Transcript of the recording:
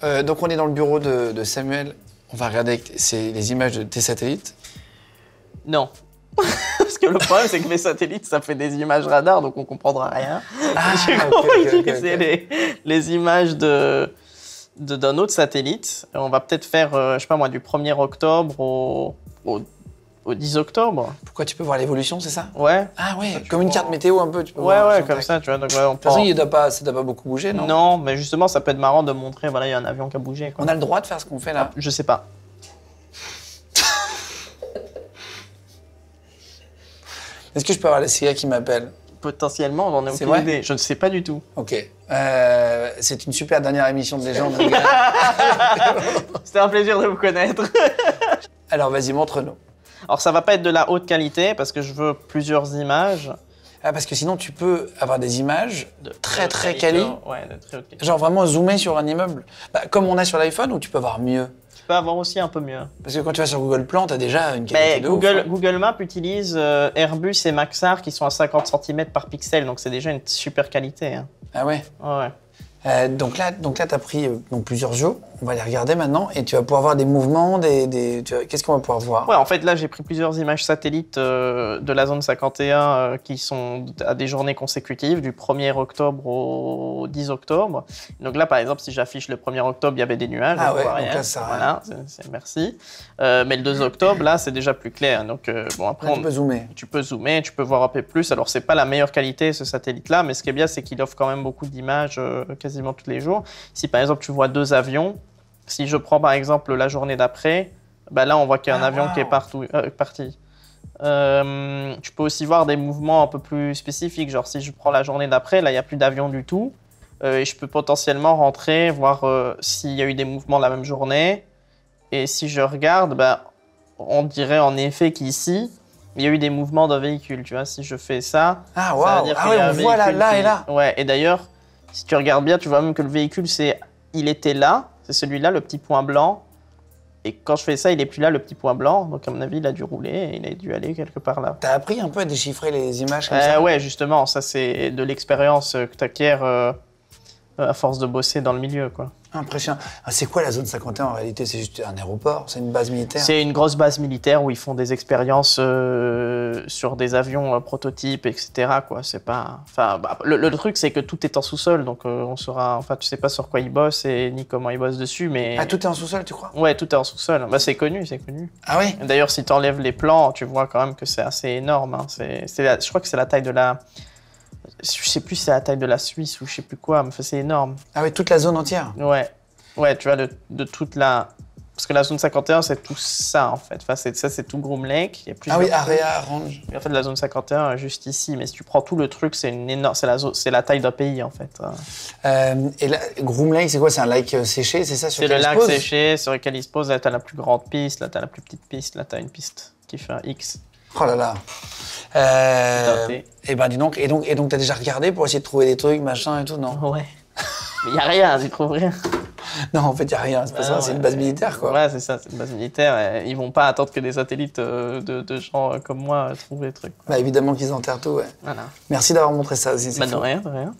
Donc on est dans le bureau de Samuel. On va regarder les images de tes satellites. Non. Parce que le problème, c'est que mes satellites, ça fait des images radar, donc on comprendra rien. J'ai compris que c'est les images d'un autre satellite. On va peut-être faire, je sais pas moi, du 1er octobre au 10 octobre. Pourquoi tu peux voir l'évolution, c'est ça? Ouais. Ah ouais, comme une carte météo un peu, tu peux voir. Ouais, comme ça, tu vois. Donc, ouais, de toute façon, ça doit pas beaucoup bouger, non? Non, mais justement, ça peut être marrant de montrer, voilà, il y a un avion qui a bougé, quoi. On a le droit de faire ce qu'on fait là? Je sais pas. Est-ce que je peux avoir la CIA qui m'appelle? Potentiellement, j'en ai aucune idée. Je ne sais pas du tout. Ok. C'est une super dernière émission de Légende. C'était un plaisir de vous connaître. Alors, vas-y, montre-nous. Alors, ça va pas être de la haute qualité parce que je veux plusieurs images. Ah, parce que sinon, tu peux avoir des images de très quali. Ouais, de très haute qualité. Genre vraiment zoomer sur un immeuble. Bah, comme on a sur l'iPhone, ou tu peux avoir mieux? Tu peux avoir aussi un peu mieux. Parce que quand tu vas sur Google Plan, tu as déjà une qualité de ouf, hein. Google Maps utilise Airbus et Maxar qui sont à 50 cm par pixel, donc c'est déjà une super qualité. Hein. Ah ouais? Ouais. Donc là, tu as pris plusieurs JO. On va les regarder maintenant et tu vas pouvoir voir des mouvements, qu'est-ce qu'on va pouvoir voir? Ouais, en fait, là, j'ai pris plusieurs images satellites de la zone 51 qui sont à des journées consécutives, du 1er octobre au 10 octobre. Donc là, par exemple, si j'affiche le 1er octobre, il y avait des nuages. Ah ouais, donc là, ça voilà, merci. Mais le 2 octobre, là, c'est déjà plus clair. Donc, bon, après, tu peux zoomer. Tu peux zoomer, tu peux voir un peu plus. Alors, c'est pas la meilleure qualité, ce satellite-là, mais ce qui est bien, c'est qu'il offre quand même beaucoup d'images quasiment tous les jours. Si, par exemple, tu vois 2 avions, si je prends par exemple la journée d'après, bah là on voit qu'il y a un avion qui est parti. Tu peux aussi voir des mouvements un peu plus spécifiques, genre si je prends la journée d'après, là il n'y a plus d'avion du tout, et je peux potentiellement rentrer, voir s'il y a eu des mouvements la même journée, et si je regarde, bah, on dirait en effet qu'ici, il y a eu des mouvements d'un véhicule, tu vois, si je fais ça, ça veut dire qu'il y a on voit là et là. Ouais, et d'ailleurs, si tu regardes bien, tu vois même que le véhicule, il était là, c'est celui-là, le petit point blanc. Et quand je fais ça, il n'est plus là, le petit point blanc. Donc, à mon avis, il a dû rouler et il a dû aller quelque part là. T'as appris un peu à déchiffrer les images comme ça? Ouais, justement. Ça, c'est de l'expérience que tu acquiers à force de bosser dans le milieu, quoi. Impressionnant. C'est quoi la zone 51 en réalité? C'est juste un aéroport? C'est une base militaire? C'est une grosse base militaire où ils font des expériences sur des avions prototypes, etc. Quoi. C'est pas... enfin, bah, le truc, c'est que tout est en sous-sol, donc on saura... Enfin, tu sais pas sur quoi ils bossent et ni comment ils bossent dessus, mais... Ah, tout est en sous-sol, tu crois? Ouais, tout est en sous-sol. Bah, c'est connu, c'est connu. Ah oui? D'ailleurs, si tu enlèves les plans, tu vois quand même que c'est assez énorme. Hein. Je crois que c'est la taille de la... Je sais plus si c'est la taille de la Suisse ou je sais plus quoi, mais c'est énorme. Ah oui, toute la zone entière? Ouais, tu vois, de toute la... Parce que la zone 51, c'est tout ça, en fait. Enfin, ça, c'est tout Groom Lake. Il y a ah oui, Area, Range. Et en fait, la zone 51 est juste ici. Mais si tu prends tout le truc, c'est une énorme... c'est la taille d'un pays, en fait. Et là, Groom Lake, c'est quoi? C'est un lac séché, c'est ça? C'est le lac séché sur lequel il se pose. Là, t'as la plus grande piste. Là, t'as la plus petite piste. Là, t'as une piste qui fait un X. Oh là là. Et ben dis donc, et donc t'as déjà regardé pour essayer de trouver des trucs, machin et tout, non? Ouais. Mais y a rien, j'y trouve rien. Non, en fait, y a rien, c'est pas ça, c'est une base militaire, quoi. Ouais, c'est ça, c'est une base militaire. Ils vont pas attendre que des satellites de gens comme moi trouvent les trucs, quoi. Bah évidemment qu'ils enterrent tout, ouais. Voilà. Merci d'avoir montré ça aussi, c'est De rien, de rien.